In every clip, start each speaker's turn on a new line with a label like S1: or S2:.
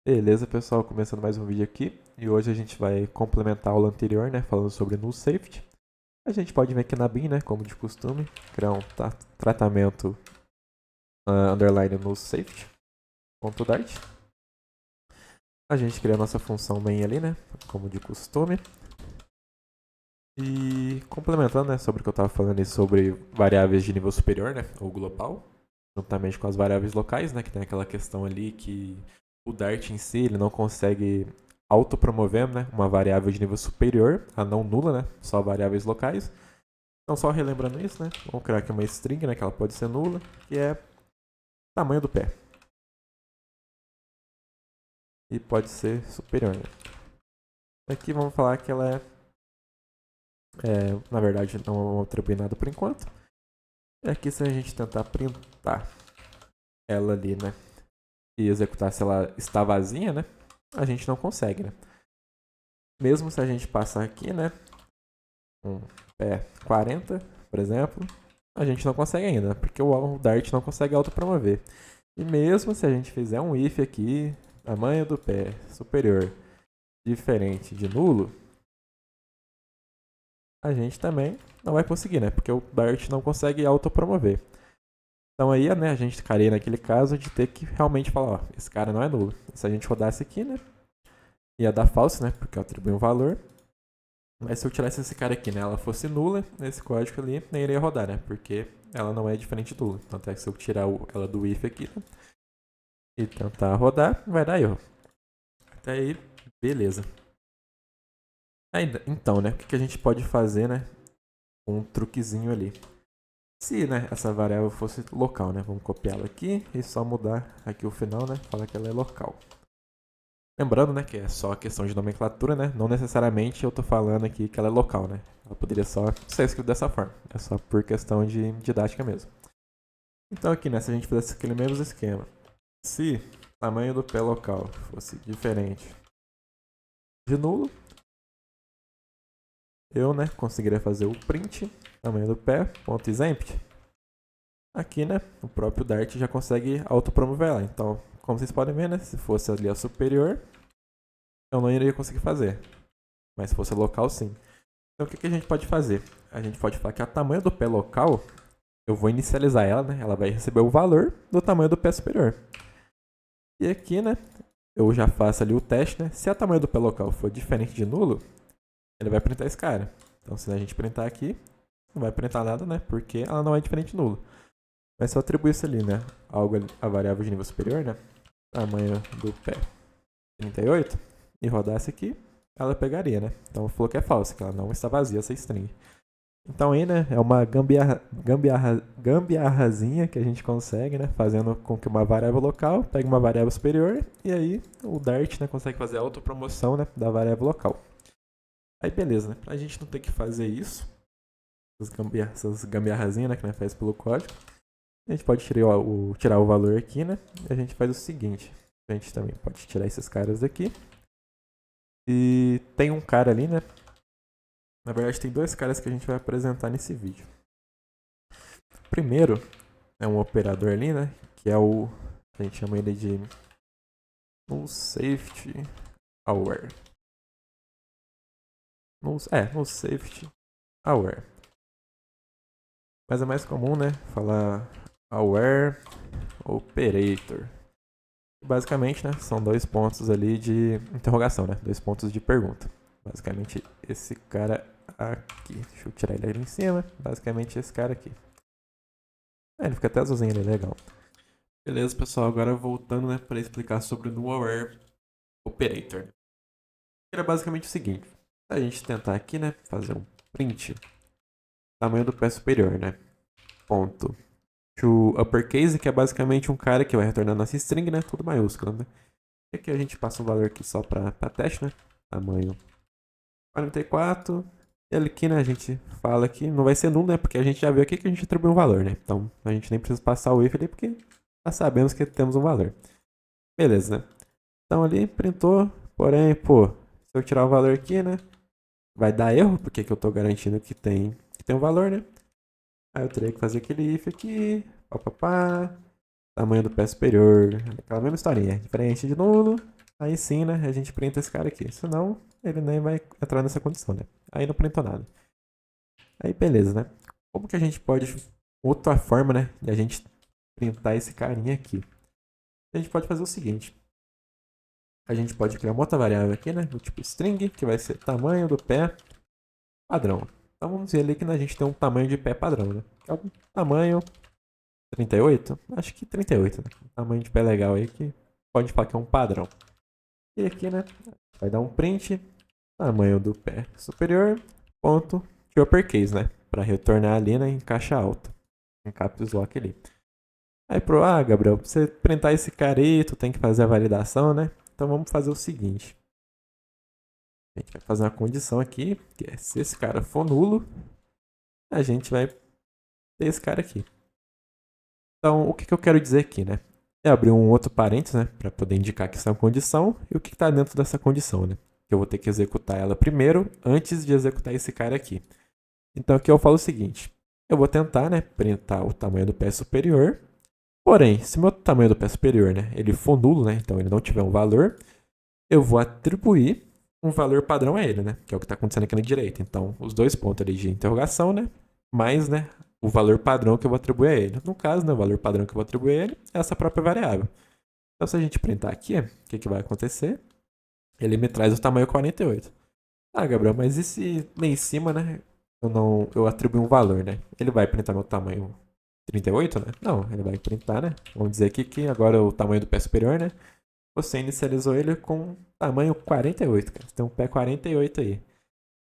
S1: Beleza, pessoal, começando mais um vídeo aqui. E hoje a gente vai complementar a aula anterior, né, falando sobre null safety. A gente pode vir aqui na bin, né, como de costume, criar um tratamento underline null safety, ponto .dart. A gente cria a nossa função main ali, né, como de costume. E complementando, né, sobre o que eu estava falando aí sobre variáveis de nível superior, né, ou global, juntamente com as variáveis locais, né, que tem aquela questão ali que o Dart em si ele não consegue autopromover, né, uma variável de nível superior a não nula, né, só variáveis locais. Então, só relembrando isso, né, vamos criar aqui uma string, né, que ela pode ser nula, que é tamanho do pé. E pode ser superior, né. Aqui vamos falar que ela na verdade, não vamos atribuir nada por enquanto. E aqui se a gente tentar printar ela ali, né, e executar se ela está vazia, né, a gente não consegue, né. Mesmo se a gente passar aqui, né, um pé 40, por exemplo, a gente não consegue ainda, porque o Dart não consegue autopromover. E mesmo se a gente fizer um if aqui, tamanho do pé superior diferente de nulo, a gente também não vai conseguir, né, porque o Dart não consegue autopromover. Então aí, né, a gente ficaria naquele caso de ter que realmente falar, ó, esse cara não é nulo. Se a gente rodasse aqui, né, ia dar false, né, porque eu atribuí um valor. Mas se eu tirasse esse cara aqui, né, ela fosse nula, esse código ali nem iria rodar, né, porque ela não é diferente de nula. Tanto é que se eu tirar ela do if aqui, né, e tentar rodar, vai dar erro. Até aí, beleza. Ainda, então, né, o que a gente pode fazer, né, um truquezinho ali. Se, né, essa variável fosse local, né, vamos copiá-la aqui e só mudar aqui o final, né, falar que ela é local. Lembrando, né, que é só questão de nomenclatura, né? Não necessariamente eu tô falando aqui que ela é local, né? Ela poderia só ser escrita dessa forma. É só por questão de didática mesmo. Então aqui, né, se a gente fizesse aquele mesmo esquema. Se o tamanho do pé local fosse diferente de nulo, eu, né, conseguiria fazer o print, tamanho do pé, ponto exempt. Aqui, né, o próprio Dart já consegue autopromover ela. Então, como vocês podem ver, né, se fosse ali a superior, eu não iria conseguir fazer. Mas se fosse a local, sim. Então o que a gente pode fazer? A gente pode falar que o tamanho do pé local, eu vou inicializar ela, né? Ela vai receber o valor do tamanho do pé superior. E aqui, né? Eu já faço ali o teste, né? Se o tamanho do pé local for diferente de nulo, ele vai printar esse cara. Então se a gente printar aqui, não vai printar nada, né? Porque ela não é diferente de nulo. Mas se eu atribuir isso ali, né? Algo a variável de nível superior, né? Tamanho do pé 38 e rodasse aqui, ela pegaria, né? Então falou que é falso, que ela não está vazia essa string. Então aí, né, é uma gambiarrazinha que a gente consegue, né, fazendo com que uma variável local pegue uma variável superior e aí o Dart, né, consegue fazer a autopromoção, né, da variável local. Aí beleza, né, pra gente não ter que fazer isso, essas gambiarrazinhas, né, que a gente faz pelo código, a gente pode tirar o valor aqui, né, e a gente faz o seguinte, a gente também pode tirar esses caras daqui e tem um cara ali, né, na verdade tem dois caras que a gente vai apresentar nesse vídeo. Primeiro é um operador ali, né? Que é o. A gente chama ele de null safety aware. Null safety aware. Mas é mais comum, né? Falar aware operator. Basicamente, né? São dois pontos ali de interrogação, né? Dois pontos de pergunta. Basicamente, esse cara aqui. Deixa eu tirar ele ali em cima. Basicamente, esse cara aqui. Ele fica até azulzinho ali, legal. Beleza, pessoal. Agora voltando, né? Para explicar sobre o null aware operator. Era basicamente o seguinte: a gente tentar aqui, né, fazer um print tamanho do pé superior, né, ponto to uppercase, que é basicamente um cara que vai retornar nossa string, né, tudo maiúsculo, né. E aqui a gente passa um valor aqui só para teste, né, tamanho 44. E aqui, né, a gente fala que não vai ser nulo, né, porque a gente já viu aqui que a gente atribuiu um valor, né, então a gente nem precisa passar o if ali porque já sabemos que temos um valor. Beleza, né. Então ali printou, porém, pô, se eu tirar o valor aqui, né, vai dar erro, porque que eu estou garantindo que tem um valor, né? Aí eu teria que fazer aquele if aqui, papapá, tamanho do pé superior, aquela mesma historinha, diferente de nulo, aí sim, né, a gente printa esse cara aqui. Senão, ele nem vai entrar nessa condição, né? Aí não printou nada. Aí beleza, né? Como que a gente pode... Outra forma, né, de a gente printar esse carinha aqui. A gente pode fazer o seguinte. A gente pode criar uma outra variável aqui, né? Do tipo string, que vai ser tamanho do pé padrão. Então vamos dizer ali que a gente tem um tamanho de pé padrão, né? Que é o tamanho 38? Acho que 38, né? Um tamanho de pé legal aí que pode falar que é um padrão. E aqui, né? Vai dar um print, tamanho do pé superior, ponto de uppercase, né? Para retornar ali, né? Em caixa alta. Em caps lock ali. Aí Gabriel, pra você printar esse cara aí, tu tem que fazer a validação, né? Então vamos fazer o seguinte. A gente vai fazer uma condição aqui, que é se esse cara for nulo, a gente vai ter esse cara aqui. Então, o que eu quero dizer aqui, né? É abrir um outro parênteses, né? Para poder indicar que isso é uma condição e o que está dentro dessa condição, né? Que eu vou ter que executar ela primeiro, antes de executar esse cara aqui. Então, aqui eu falo o seguinte. Eu vou tentar, né? Printar o tamanho do pé superior. Porém, se meu tamanho do pé superior, né? Ele for nulo, né? Então, ele não tiver um valor, eu vou atribuir um valor padrão a ele, né? Que é o que está acontecendo aqui na direita. Então, os dois pontos ali de interrogação, né? Mais, né? O valor padrão que eu vou atribuir a ele. No caso, né? O valor padrão que eu vou atribuir a ele é essa própria variável. Então, se a gente printar aqui, o que vai acontecer? Ele me traz o tamanho 48. Ah, Gabriel, mas e se lá em cima, né? Eu atribuo um valor, né? Ele vai printar meu tamanho 38, né? Não, ele vai printar, né? Vamos dizer aqui que agora o tamanho do pé superior, né? Você inicializou ele com tamanho 48, cara. Você tem um pé 48 aí.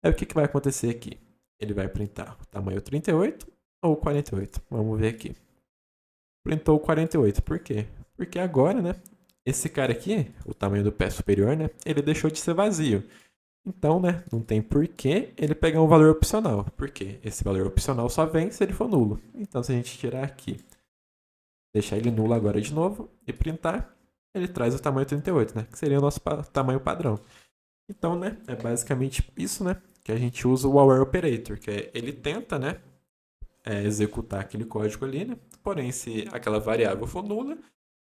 S1: Aí o que vai acontecer aqui? Ele vai printar o tamanho 38 ou 48? Vamos ver aqui. Printou o 48. Por quê? Porque agora, né? Esse cara aqui, o tamanho do pé superior, né? Ele deixou de ser vazio. Então, né? Não tem porquê ele pegar um valor opcional. Por quê? Esse valor opcional só vem se ele for nulo. Então, se a gente tirar aqui, deixar ele nulo agora de novo e printar, ele traz o tamanho 38, né? Que seria o nosso tamanho padrão. Então, né? É basicamente isso, né? Que a gente usa o aware operator, que é ele tenta, né? Executar aquele código ali, né? Porém, se aquela variável for nula,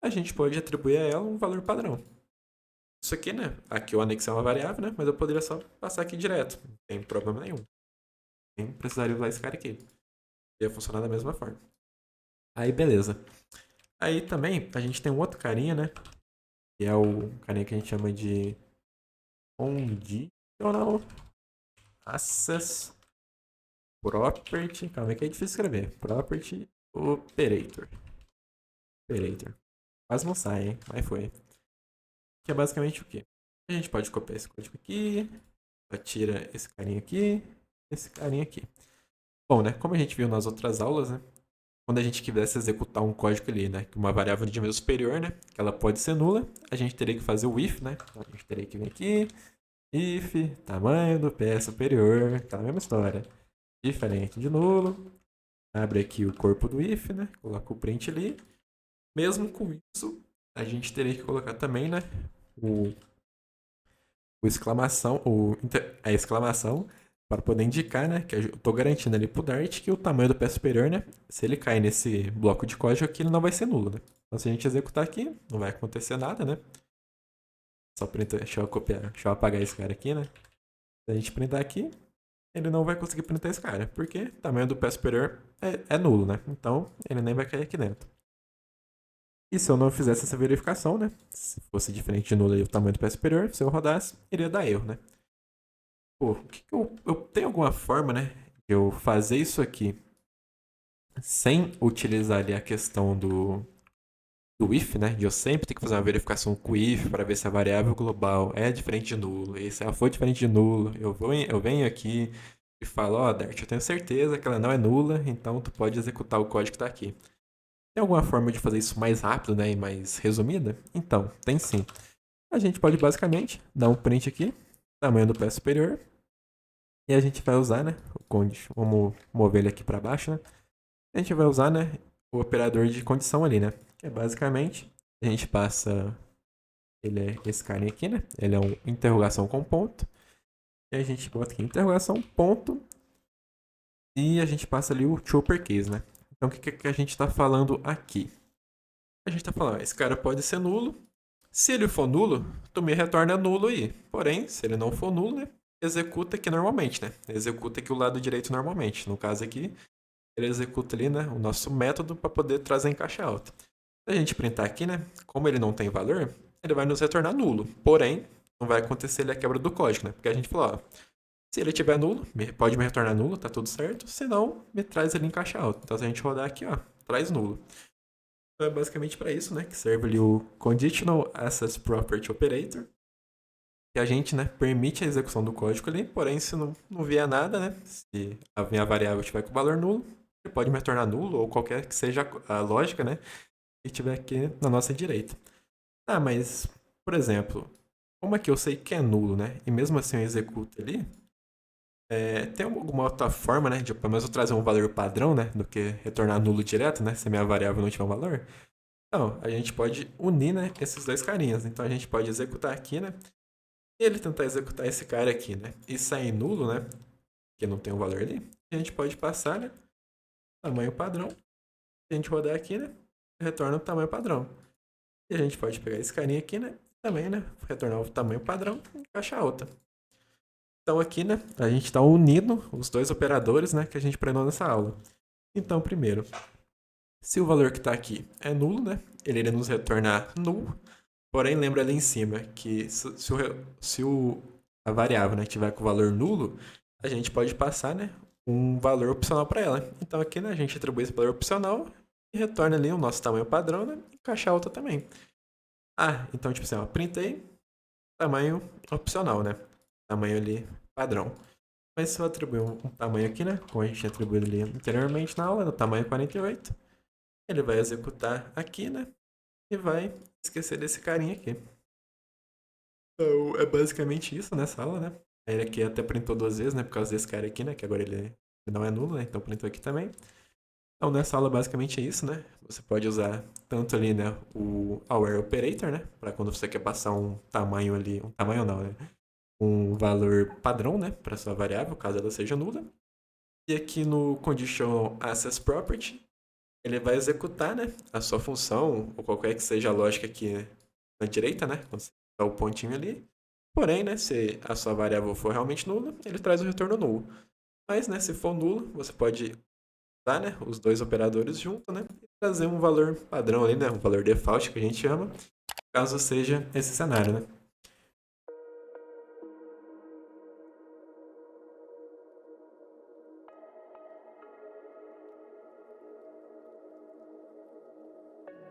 S1: a gente pode atribuir a ela um valor padrão. Isso aqui, né? Aqui eu anexei uma variável, né? Mas eu poderia só passar aqui direto. Não tem problema nenhum. Nem precisaria usar esse cara aqui. Ia funcionar da mesma forma. Aí, beleza. Aí também a gente tem um outro carinha, né? Que é o carinha que a gente chama de Conditional Access Property. Calma aí que é difícil escrever. Property Operator. Quase não sai, hein? Mas foi. Que é basicamente o quê? A gente pode copiar esse código aqui, tira esse carinha aqui, esse carinha aqui. Bom, né? Como a gente viu nas outras aulas, né? Quando a gente quisesse executar um código ali, né? uma variável de nível superior, né? Que ela pode ser nula, a gente teria que fazer o if, né? Então, a gente teria que vir aqui, if, tamanho do pé superior, aquela mesma história. Diferente de nulo. Abre aqui o corpo do if, né? Coloca o print ali. Mesmo com isso, a gente teria que colocar também, né? O exclamação, a exclamação para poder indicar, né, que eu estou garantindo ali pro Dart que o tamanho do pé superior, né, se ele cair nesse bloco de código aqui, ele não vai ser nulo, né? Então se a gente executar aqui, não vai acontecer nada, né? Só printar, deixa eu copiar, deixa eu apagar esse cara aqui, né? Se a gente printar aqui, ele não vai conseguir printar esse cara, porque o tamanho do pé superior é nulo, né? Então ele nem vai cair aqui dentro. E se eu não fizesse essa verificação, né? Se fosse diferente de nulo aí o tamanho do pé superior, se eu rodasse, iria dar erro, né? Pô, eu tenho alguma forma, né, de eu fazer isso aqui sem utilizar ali a questão do if, né, de eu sempre ter que fazer uma verificação com o if para ver se a variável global é diferente de nulo. E se ela for diferente de nulo, eu venho aqui e falo, ó, Dart, eu tenho certeza que ela não é nula, então tu pode executar o código que está aqui. Tem alguma forma de fazer isso mais rápido, né, e mais resumida? Então, tem sim. A gente pode basicamente dar um print aqui, tamanho do pé superior, e a gente vai usar, né, o condition. Vamos mover ele aqui para baixo, né? A gente vai usar, né, o operador de condição ali, né? Que é basicamente, a gente passa, ele é esse carinha aqui, né? Ele é um interrogação com ponto. E a gente bota aqui interrogação, ponto. E a gente passa ali o to uppercase, né? Então, o que a gente está falando aqui? A gente está falando, esse cara pode ser nulo Se ele for nulo, tu me retorna nulo aí. Porém, se ele não for nulo, né, executa aqui normalmente, né? Executa aqui o lado direito normalmente. No caso aqui, ele executa ali, né, o nosso método para poder trazer em caixa alta. Se a gente printar aqui, né, como ele não tem valor, ele vai nos retornar nulo. Porém, não vai acontecer ali a quebra do código, né? Porque a gente falou, ó, se ele tiver nulo, pode me retornar nulo, tá tudo certo. Se não, me traz ele em caixa alta. Então, se a gente rodar aqui, ó, traz nulo. Então, é basicamente para isso, né, que serve ali o Conditional Access Property Operator, que a gente, né, permite a execução do código ali, porém, se não vier nada, né, se a minha variável estiver com valor nulo, ele pode me retornar nulo, ou qualquer que seja a lógica, né, que estiver aqui na nossa direita. Ah, mas, por exemplo, como é que eu sei que é nulo, né, e mesmo assim eu executo ali, tem alguma outra forma, né, de pelo menos eu trazer um valor padrão, né, do que retornar nulo direto, né, se a minha variável não tiver um valor? Então, a gente pode unir, né, esses dois carinhas. Então, a gente pode executar aqui, né, e ele tentar executar esse cara aqui, né, e sair nulo, né, que não tem um valor ali. A gente pode passar, né, tamanho padrão. Se a gente rodar aqui, né, retorna o tamanho padrão. E a gente pode pegar esse carinha aqui, né, também, né, retornar o tamanho padrão e encaixar outra. Então, aqui, né, a gente está unindo os dois operadores, né, que a gente aprendeu nessa aula. Então, primeiro, se o valor que está aqui é nulo, né, ele iria nos retornar null. Porém, lembra ali em cima que a variável, né, tiver com valor nulo, a gente pode passar, né, um valor opcional para ela. Então aqui, né, a gente atribui esse valor opcional e retorna ali o nosso tamanho padrão, né, e caixa alta também. Ah, então tipo assim, ó, printei tamanho opcional, né, tamanho ali padrão. Mas se eu atribuir um tamanho aqui, né, como a gente atribuiu ali anteriormente na aula, no tamanho 48, ele vai executar aqui, né, e vai esquecer desse carinha aqui. Então, é basicamente isso nessa aula, né? Ele aqui até printou duas vezes, né? Por causa desse cara aqui, né? Que agora ele não é nulo, né? Então printou aqui também. Então, nessa aula, basicamente é isso, né? Você pode usar tanto ali, né? O Aware Operator, né? Para quando você quer passar um tamanho ali... Um tamanho não, né? Um valor padrão, né? Para sua variável, caso ela seja nula. E aqui no Conditional Access Property, ele vai executar, né? A sua função, ou qualquer que seja a lógica aqui, né, na direita, né? Quando você dá o pontinho ali. Porém, né, se a sua variável for realmente nula, ele traz o retorno nulo. Mas, né, se for nulo, você pode usar, né, os dois operadores juntos, né, e trazer um valor padrão ali, né, um valor default que a gente chama, caso seja esse cenário, né.